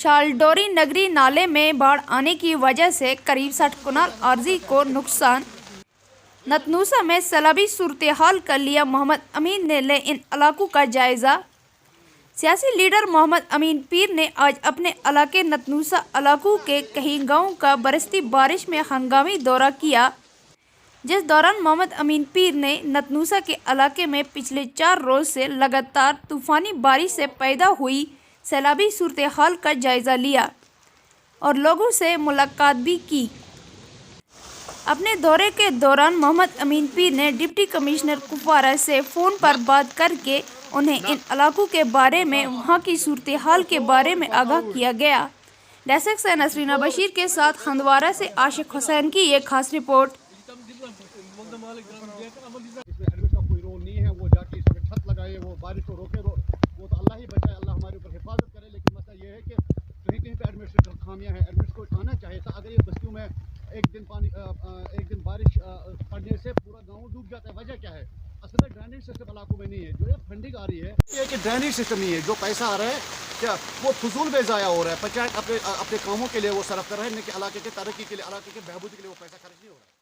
शालडोरी नगरी नाले में बाढ़ आने की वजह से करीब 60 कनाल अर्जी को नुकसान। नतनूसा में सैलाबी सूरत हाल का लिया मोहम्मद अमीन ने ले इन इलाकों का जायजा। सियासी लीडर मोहम्मद अमीन पीर ने आज अपने इलाके नतनूसा इलाकों के कई गाँवों का बरसती बारिश में हंगामी दौरा किया, जिस दौरान मोहम्मद अमीन पीर ने नतनूसा के इलाके में पिछले 4 रोज से लगातार तूफानी बारिश से पैदा हुई सैलाबी सूरत हाल का जायजा लिया और लोगों से मुलाकात भी की। अपने दौरे के दौरान मोहम्मद अमीन पीर ने डिप्टी कमिश्नर कुपवारा से फ़ोन पर बात करके उन्हें इन इलाकों के बारे में, वहां की सूरत हाल के बारे में आगाह किया गया। डेस्क से नसरीना बशीर के साथ हंदवारा से आशिक हुसैन की ये खास रिपोर्ट। इसमें एडमिट का कोई रोल नहीं है, वो जाके इस वक्त छत लगाए, वो बारिश को रोके, वो तो अल्लाह ही बचाए, अल्लाह हमारे ऊपर हिफाजत करे। लेकिन मसला ये है कि कहीं कहीं पे एडमिनिस्ट्रेटिव खामियां हैं। एडमिनिस्ट्रेट को आना चाहिए था। अगर ये बस्तियों में एक दिन बारिश पड़ने से पूरा गाँव डूब जाता है, वजह क्या है? असल में ड्रेनेज सिस्टम इलाकों में नहीं है। जो ये फंडिंग आ रही है ये कि ड्रेनेज सिस्टम नहीं है। जो पैसा आ रहा है क्या वो फजूल में ज़ाया हो रहा है। पंचायत अपने कामों के लिए वो सर्फ कर रहे हैं, इलाके के तरक्की के लिए, इलाके के बहबूदी के लिए वो पैसा खर्च नहीं हो रहा है।